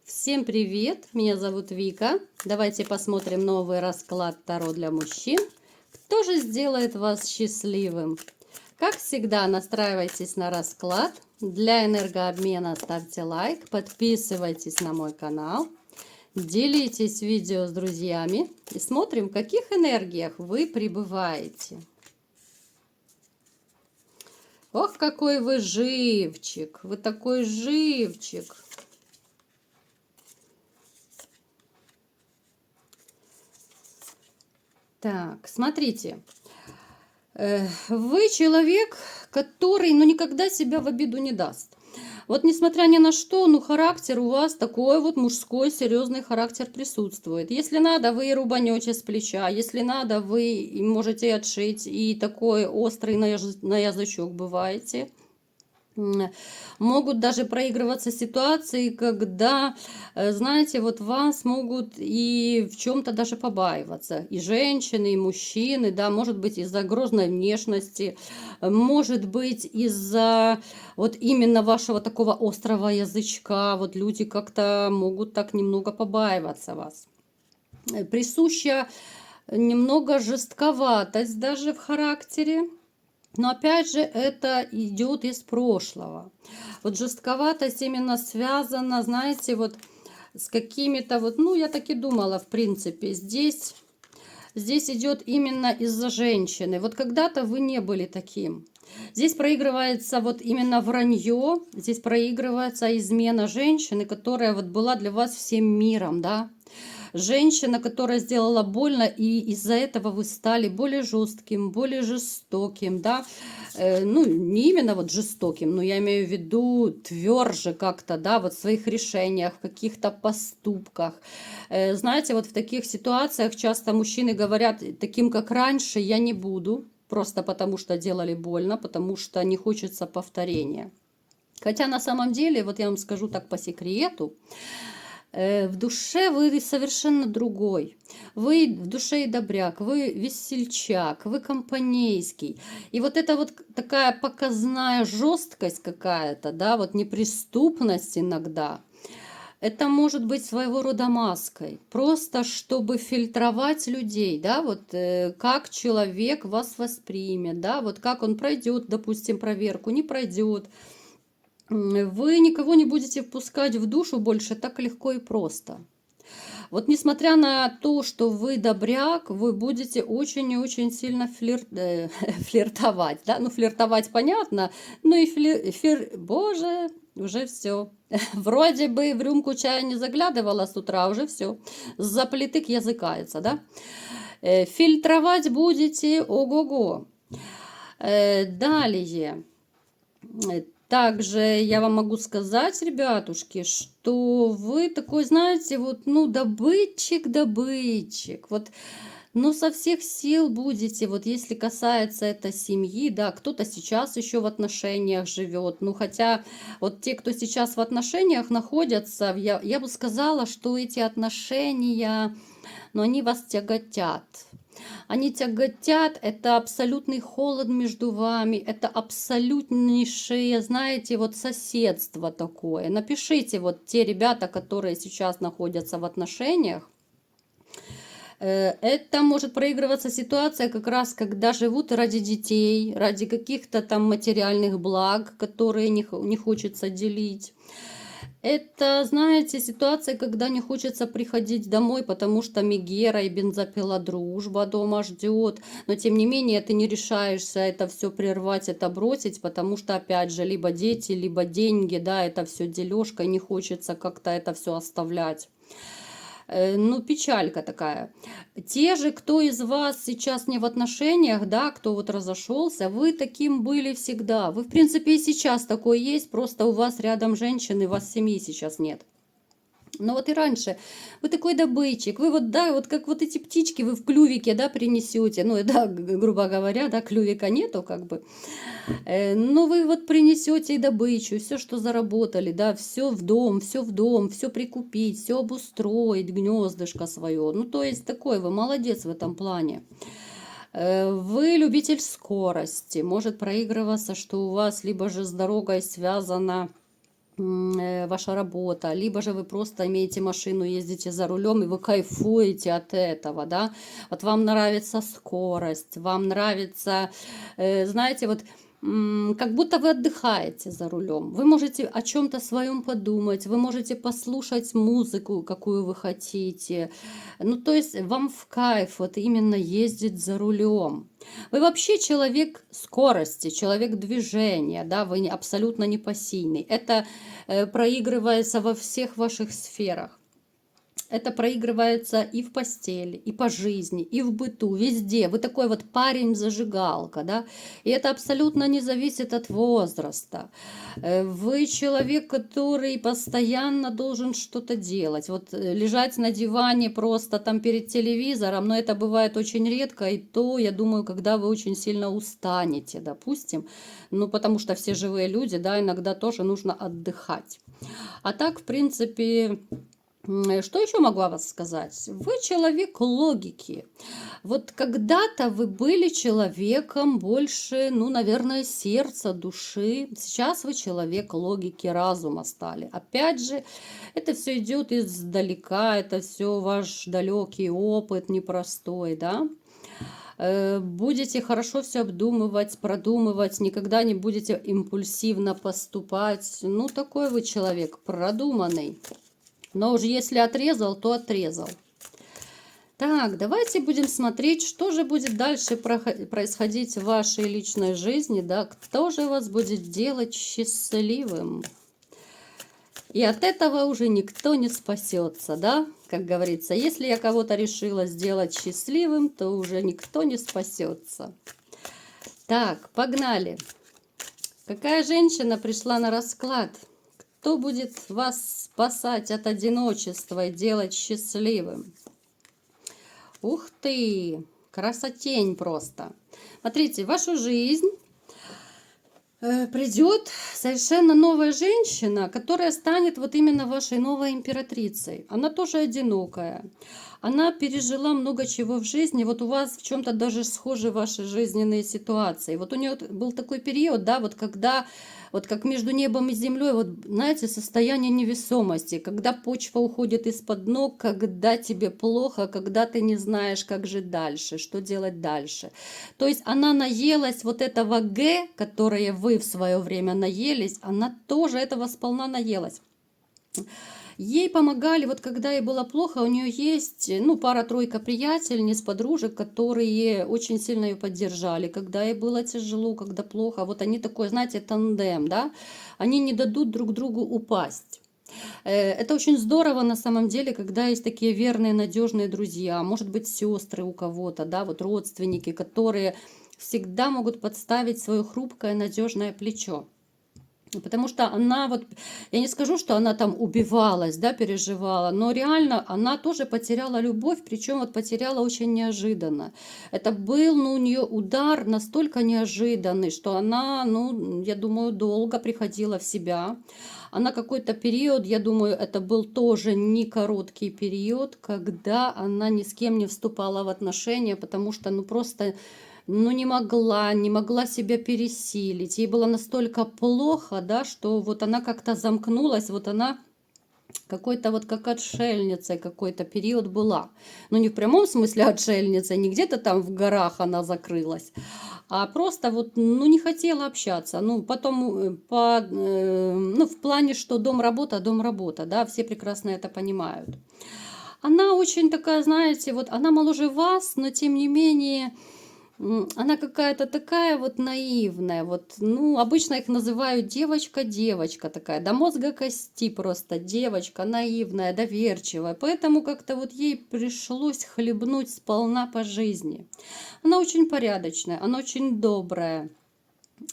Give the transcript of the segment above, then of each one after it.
Всем привет! Меня зовут Вика. Давайте посмотрим новый расклад Таро для мужчин. Кто же сделает вас счастливым? Как всегда, настраивайтесь на расклад. Для энергообмена ставьте лайк, подписывайтесь на мой канал, делитесь видео с друзьями и смотрим, в каких энергиях вы пребываете. Ох, какой вы живчик! Вы такой живчик! Так, смотрите, вы человек, который, никогда себя в обиду не даст. Вот несмотря ни на что, характер у вас такой вот мужской, серьезный характер присутствует. Если надо, вы и рубанете с плеча, если надо, вы можете и отшить, и такой острый на язычок бываете. Могут даже проигрываться ситуации, когда, знаете, вот вас могут и в чем-то даже побаиваться. И женщины, и мужчины, да, может быть из-за грозной внешности, может быть из-за вот именно вашего такого острого язычка. Вот люди как-то могут так немного побаиваться вас. Присуща немного жестковатость даже в характере. Но опять же, это идет из прошлого. Вот жестковатость именно связана, знаете, вот с какими-то вот, я так и думала, в принципе, здесь идет именно из-за женщины. Вот когда-то вы не были таким. Здесь проигрывается вот именно вранье, здесь проигрывается измена женщины, которая вот была для вас всем миром, да. Женщина, которая сделала больно, и из-за этого вы стали более жестким, более жестоким, да, не именно вот жестоким, но я имею в виду тверже как-то, да, вот в своих решениях, в каких-то поступках. Знаете, вот в таких ситуациях часто мужчины говорят, таким как раньше я не буду, просто потому что делали больно, потому что не хочется повторения. Хотя на самом деле, вот я вам скажу так по секрету, в душе вы совершенно другой. Вы в душе и добряк, вы весельчак, вы компанейский. И вот эта вот такая показная жесткость какая-то, да, вот неприступность иногда, это может быть своего рода маской. Просто чтобы фильтровать людей, да, вот как человек вас воспримет, да, вот как он пройдет, допустим, проверку, не пройдет. Вы никого не будете впускать в душу больше так легко и просто. Вот несмотря на то, что вы добряк, вы будете очень и очень сильно флиртовать. Да? Флиртовать понятно, Боже, уже все. Вроде бы в рюмку чая не заглядывала с утра, уже все. Заплетык языкается, да? Фильтровать будете, ого-го. Далее. Также я вам могу сказать, ребятушки, что вы такой, знаете, вот, добытчик. Вот, со всех сил будете, вот если касается это семьи, да, кто-то сейчас еще в отношениях живет, хотя вот те, кто сейчас в отношениях находятся, я бы сказала, что эти отношения, они вас тяготят. Они тяготят, это абсолютный холод между вами, это абсолютнейшее, знаете, вот соседство такое. Напишите вот те ребята, которые сейчас находятся в отношениях. Это может проигрываться ситуация как раз, когда живут ради детей, ради каких-то там материальных благ, которые не хочется делить. Это, знаете, ситуация, когда не хочется приходить домой, потому что мегера и бензопила дружба дома ждет. Но, тем не менее, ты не решаешься это все прервать, это бросить, потому что, опять же, либо дети, либо деньги, да, это все дележка, и не хочется как-то это все оставлять. Печалька такая. Те же, кто из вас сейчас не в отношениях, да, кто вот разошелся, вы таким были всегда. Вы, в принципе, и сейчас такой есть, просто у вас рядом женщины, у вас семьи сейчас нет. Но вот и раньше вы такой добытчик, вы вот, да, вот как вот эти птички вы в клювике, да, принесете, да, грубо говоря, да, клювика нету, как бы. Но вы вот принесете и добычу, все, что заработали, да, все в дом, все прикупить, все обустроить, гнездышко свое. То есть такой вы молодец в этом плане. Вы любитель скорости. Может проигрываться, что у вас либо же с дорогой связано ваша работа, либо же вы просто имеете машину, ездите за рулем, и вы кайфуете от этого, да, вот вам нравится скорость, вам нравится, знаете, вот как будто вы отдыхаете за рулем, вы можете о чем-то своем подумать, вы можете послушать музыку, какую вы хотите, ну, то есть вам в кайф вот именно ездить за рулем. Вы вообще человек скорости, человек движения, да, вы абсолютно не пассивный. Это проигрывается во всех ваших сферах. Это проигрывается и в постели, и по жизни, и в быту, везде. Вы такой вот парень-зажигалка, да? И это абсолютно не зависит от возраста. Вы человек, который постоянно должен что-то делать. Вот лежать на диване просто там перед телевизором, но это бывает очень редко, и то, я думаю, когда вы очень сильно устанете, допустим. Ну, потому что все живые люди, да, иногда тоже нужно отдыхать. А так, в принципе... Что еще могу о вас сказать? Вы человек логики. Вот когда-то вы были человеком больше, ну, наверное, сердца, души. Сейчас вы человек логики, разума стали. Опять же, это все идет издалека, это все ваш далекий опыт, непростой, да? Будете хорошо все обдумывать, продумывать, никогда не будете импульсивно поступать. Ну, такой вы человек, продуманный. Но уже если отрезал, то отрезал. Так, давайте будем смотреть, что же будет дальше происходить в вашей личной жизни, да, кто же вас будет делать счастливым. И от этого уже никто не спасется, да, как говорится, если я кого-то решила сделать счастливым, то уже никто не спасется. Так, погнали. Какая женщина пришла на расклад? Кто будет вас спасать от одиночества и делать счастливым? Ух ты! Красотень просто. Смотрите, в вашу жизнь придет совершенно новая женщина, которая станет вот именно вашей новой императрицей. Она тоже одинокая. Она пережила много чего в жизни. Вот у вас в чем-то даже схожи ваши жизненные ситуации. Вот у нее был такой период, да, вот когда, вот как между небом и землей, вот знаете, состояние невесомости, когда почва уходит из-под ног, когда тебе плохо, когда ты не знаешь, как жить дальше, что делать дальше. То есть она наелась вот этого Г, которое вы в свое время наелись, она тоже этого сполна наелась. Ей помогали, вот когда ей было плохо, у нее есть, ну, пара-тройка приятельниц, подружек, которые очень сильно ее поддержали, когда ей было тяжело, когда плохо. Вот они такой, знаете, тандем, да, они не дадут друг другу упасть. Это очень здорово на самом деле, когда есть такие верные, надежные друзья, может быть, сестры у кого-то, да, вот родственники, которые всегда могут подставить свое хрупкое, надежное плечо. Потому что она вот, я не скажу, что она там убивалась, да, переживала, но реально она тоже потеряла любовь, причем вот потеряла очень неожиданно. Это был, ну, у нее удар настолько неожиданный, что она, ну, я думаю, долго приходила в себя. Она какой-то период, я думаю, это был тоже не короткий период, когда она ни с кем не вступала в отношения, потому что, ну, просто... Ну, не могла себя пересилить. Ей было настолько плохо, да, что вот она как-то замкнулась, вот она какой-то вот как отшельницей какой-то период была. Ну, не в прямом смысле отшельница, не где-то там в горах она закрылась, а просто вот, ну, не хотела общаться. Ну, потом, ну, в плане, что дом, работа, да, все прекрасно это понимают. Она очень такая, знаете, вот она моложе вас, но тем не менее... Она какая-то такая вот наивная, вот, ну, обычно их называют девочка такая, до мозга кости просто, девочка наивная, доверчивая, поэтому как-то вот ей пришлось хлебнуть сполна по жизни. Она очень порядочная, она очень добрая,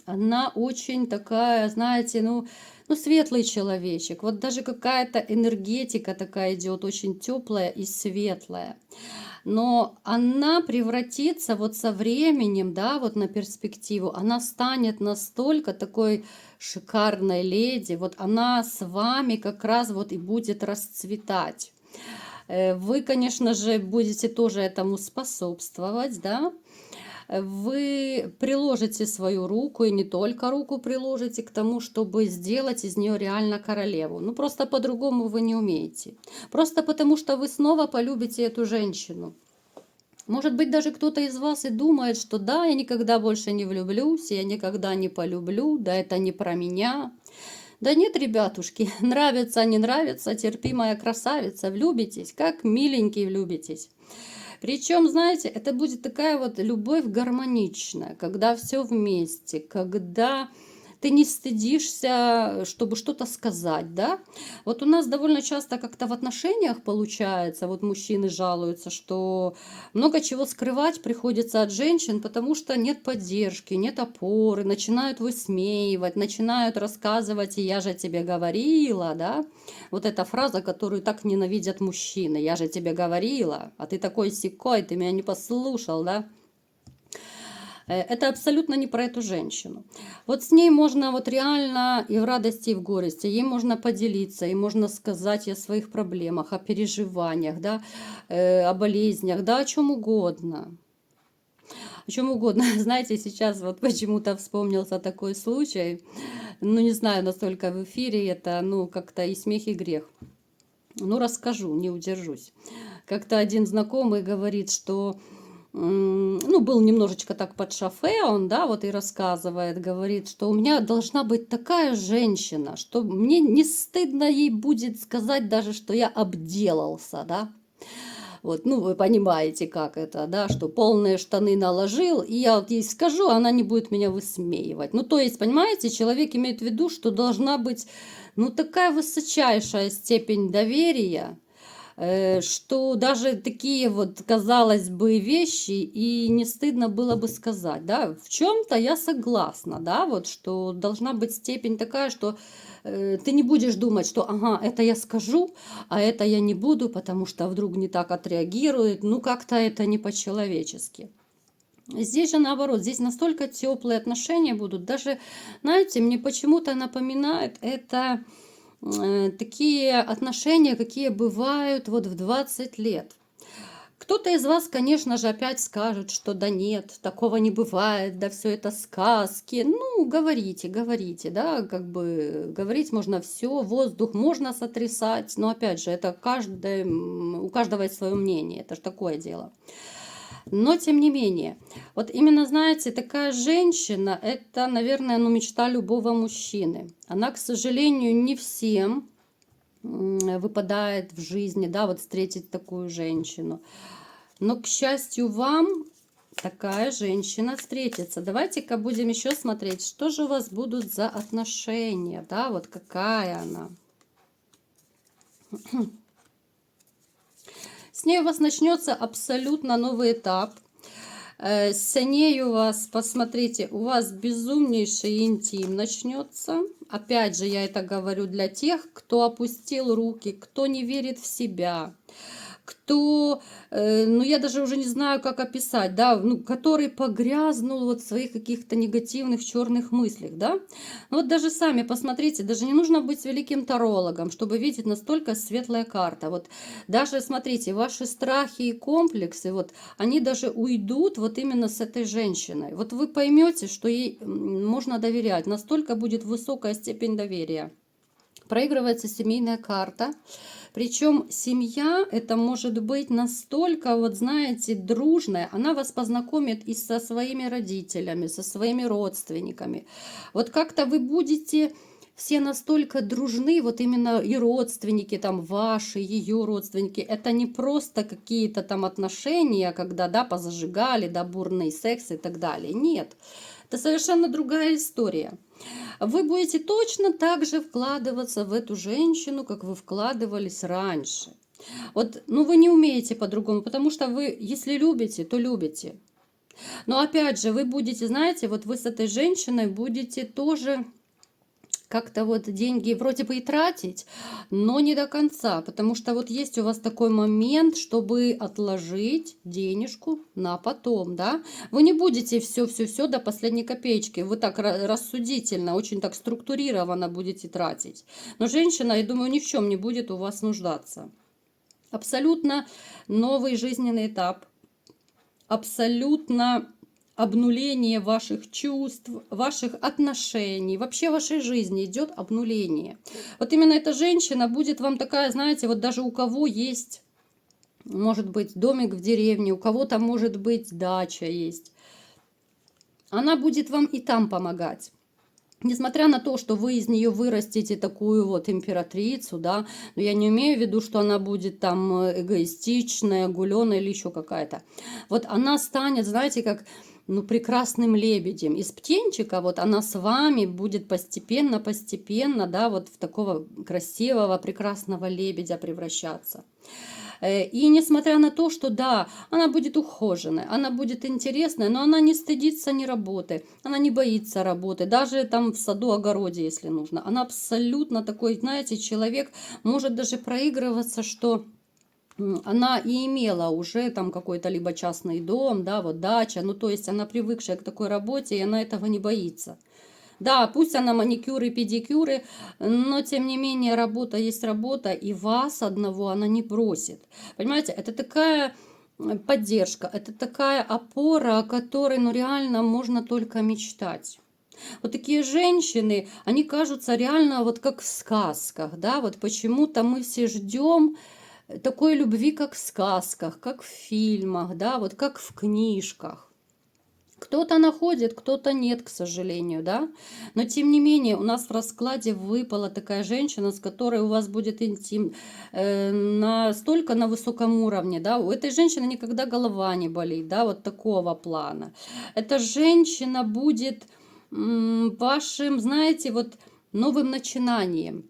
она очень такая, знаете, ну, светлый человечек, вот даже какая-то энергетика такая идет, очень теплая и светлая. Но она превратится вот со временем, да, вот на перспективу, она станет настолько такой шикарной леди, вот она с вами как раз вот и будет расцветать. Вы, конечно же, будете тоже этому способствовать, да. вы приложите свою руку, и не только руку приложите к тому, чтобы сделать из нее реально королеву. Ну, просто по-другому вы не умеете. Просто потому, что вы снова полюбите эту женщину. Может быть, даже кто-то из вас и думает, что да, я никогда больше не влюблюсь, я никогда не полюблю, да это не про меня. Да нет, ребятушки, нравится, не нравится, терпимая красавица, влюбитесь, как миленький влюбитесь. Причем, знаете, это будет такая вот любовь гармоничная, когда все вместе, когда ты не стыдишься, чтобы что-то сказать, да? Вот у нас довольно часто как-то в отношениях получается, вот мужчины жалуются, что много чего скрывать приходится от женщин, потому что нет поддержки, нет опоры, начинают высмеивать, начинают рассказывать, и я же тебе говорила, да? Вот эта фраза, которую так ненавидят мужчины, я же тебе говорила, а ты такой сякой, ты меня не послушал, да? Это абсолютно не про эту женщину. Вот с ней можно вот реально и в радости, и в горести, ей можно поделиться, ей можно сказать о своих проблемах, о переживаниях, да, о болезнях, да, о чем угодно. О чем угодно. Знаете, сейчас вот почему-то вспомнился такой случай, ну не знаю, настолько в эфире это, ну как-то и смех, и грех. Ну расскажу, не удержусь. Как-то один знакомый говорит, что ну, был немножечко так под шофе он, да, вот и рассказывает, говорит, что у меня должна быть такая женщина, что мне не стыдно ей будет сказать даже, что я обделался, да. Вот, ну, вы понимаете, как это, да, что полные штаны наложил, и я вот ей скажу, она не будет меня высмеивать. Ну, то есть, понимаете, человек имеет в виду, что должна быть, ну, такая высочайшая степень доверия, что даже такие вот, казалось бы, вещи и не стыдно было бы сказать, да, в чем-то я согласна, да, вот, что должна быть степень такая, что ты не будешь думать, что, ага, это я скажу, а это я не буду, потому что вдруг не так отреагирует, ну, как-то это не по-человечески. Здесь же наоборот, здесь настолько теплые отношения будут, даже, знаете, мне почему-то напоминает это такие отношения, какие бывают вот в 20 лет. Кто-то из вас, конечно же, опять скажет, что да нет, такого не бывает, да все это сказки. Ну, говорите, говорите, да, как бы говорить можно все, воздух можно сотрясать, но опять же, это каждый, у каждого есть свое мнение, это же такое дело. Но тем не менее, вот именно, знаете, такая женщина, это, наверное, ну, мечта любого мужчины. Она, к сожалению, не всем выпадает в жизни, да, вот встретить такую женщину. Но, к счастью, вам такая женщина встретится. Давайте-ка будем еще смотреть, что же у вас будут за отношения, да, вот какая она. С ней у вас начнется абсолютно новый этап. С ней у вас, посмотрите, у вас безумнейший интим начнется. Опять же, я это говорю для тех, кто опустил руки, кто не верит в себя, кто, ну я даже уже не знаю, как описать, да, ну, который погрязнул вот в своих каких-то негативных черных мыслях, да. Ну, вот даже сами посмотрите, даже не нужно быть великим тарологом, чтобы видеть настолько светлая карта. Вот даже, смотрите, ваши страхи и комплексы, вот, они даже уйдут вот именно с этой женщиной. Вот вы поймете, что ей можно доверять, настолько будет высокая степень доверия. Проигрывается семейная карта. Причем семья это может быть настолько, вот знаете, дружная. Она вас познакомит и со своими родителями, со своими родственниками. Вот как-то вы будете все настолько дружны, вот именно и родственники там ваши, ее родственники. Это не просто какие-то там отношения, когда, да, позажигали, да, бурный секс и так далее. Нет, это совершенно другая история. Вы будете точно так же вкладываться в эту женщину, как вы вкладывались раньше. Вот, ну вы не умеете по-другому, потому что вы, если любите, то любите. Но опять же, вы будете, знаете, вот вы с этой женщиной будете тоже как-то вот деньги вроде бы и тратить, но не до конца, потому что вот есть у вас такой момент, чтобы отложить денежку на потом, да. Вы не будете все до последней копеечки, вы так рассудительно, очень так структурированно будете тратить. Но женщина, я думаю, ни в чем не будет у вас нуждаться. Абсолютно новый жизненный этап, абсолютно обнуление ваших чувств, ваших отношений, вообще вашей жизни идет обнуление. Вот именно эта женщина будет вам такая, знаете, вот даже у кого есть, может быть, домик в деревне, у кого-то, может быть, дача есть, она будет вам и там помогать. Несмотря на то, что вы из нее вырастите такую вот императрицу, да, но я не имею в виду, что она будет там эгоистичная, гуленая или еще какая-то. Вот она станет, знаете, как, ну, прекрасным лебедем. Из птенчика вот она с вами будет постепенно, да, вот в такого красивого, прекрасного лебедя превращаться. И несмотря на то, что да, она будет ухоженная, она будет интересная, но она не стыдится ни работы, она не боится работы, даже там в саду, огороде, если нужно. Она абсолютно такой, знаете, человек, может даже проигрываться, что она и имела уже там какой-то либо частный дом, да, вот дача, ну то есть она привыкшая к такой работе, и она этого не боится. Да, пусть она маникюры, педикюры, но тем не менее работа есть работа, и вас одного она не бросит. Понимаете, это такая поддержка, это такая опора, о которой, ну, реально можно только мечтать. Вот такие женщины, они кажутся реально вот как в сказках, да, вот почему-то мы все ждем такой любви, как в сказках, как в фильмах, да, вот как в книжках. Кто-то находит, кто-то нет, к сожалению, да. Но тем не менее, у нас в раскладе выпала такая женщина, с которой у вас будет интим настолько на высоком уровне, да. У этой женщины никогда голова не болит, да, вот такого плана. Эта женщина будет вашим, знаете, вот новым начинанием.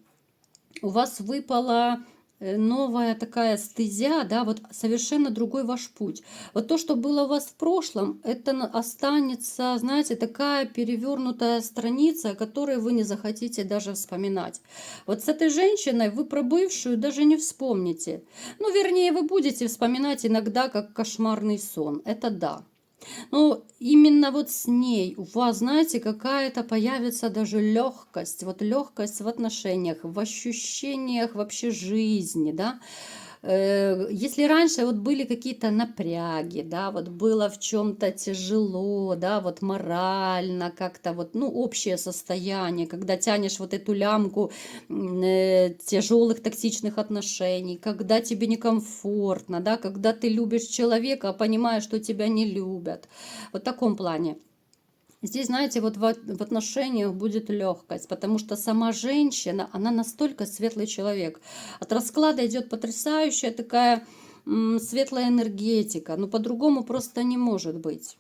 У вас выпала новая такая стезя, да, вот совершенно другой ваш путь. Вот то, что было у вас в прошлом, это останется, знаете, такая перевернутая страница, о которой вы не захотите даже вспоминать. Вот с этой женщиной вы про бывшую даже не вспомните. Ну, вернее, вы будете вспоминать иногда как кошмарный сон. Это да. Но именно вот с ней у вас, знаете, какая-то появится даже легкость, вот легкость в отношениях, в ощущениях вообще жизни, да. Если раньше вот были какие-то напряги, да, вот было в чем-то тяжело, да, вот морально как-то вот, ну, общее состояние, когда тянешь вот эту лямку тяжелых токсичных отношений, когда тебе некомфортно, да, когда ты любишь человека, а понимаешь, что тебя не любят. Вот в таком плане. Здесь, знаете, вот в отношениях будет легкость, потому что сама женщина, она настолько светлый человек. От расклада идет потрясающая такая светлая энергетика. Но по-другому просто не может быть.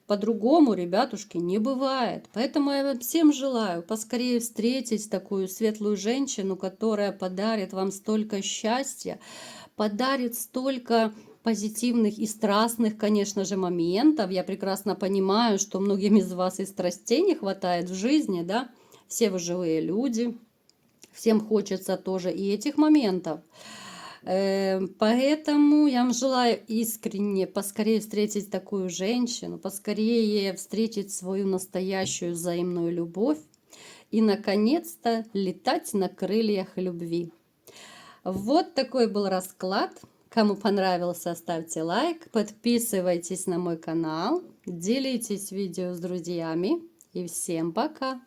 По-другому, ребятушки, не бывает. Поэтому я вам всем желаю поскорее встретить такую светлую женщину, которая подарит вам столько счастья, подарит столько позитивных и страстных, конечно же, моментов. Я прекрасно понимаю, что многим из вас и страстей не хватает в жизни, да. Все вы живые люди, всем хочется тоже и этих моментов. Поэтому я вам желаю искренне поскорее встретить такую женщину, поскорее встретить свою настоящую взаимную любовь и, наконец-то, летать на крыльях любви. Вот такой был расклад. Кому понравился, ставьте лайк, подписывайтесь на мой канал, делитесь видео с друзьями и всем пока!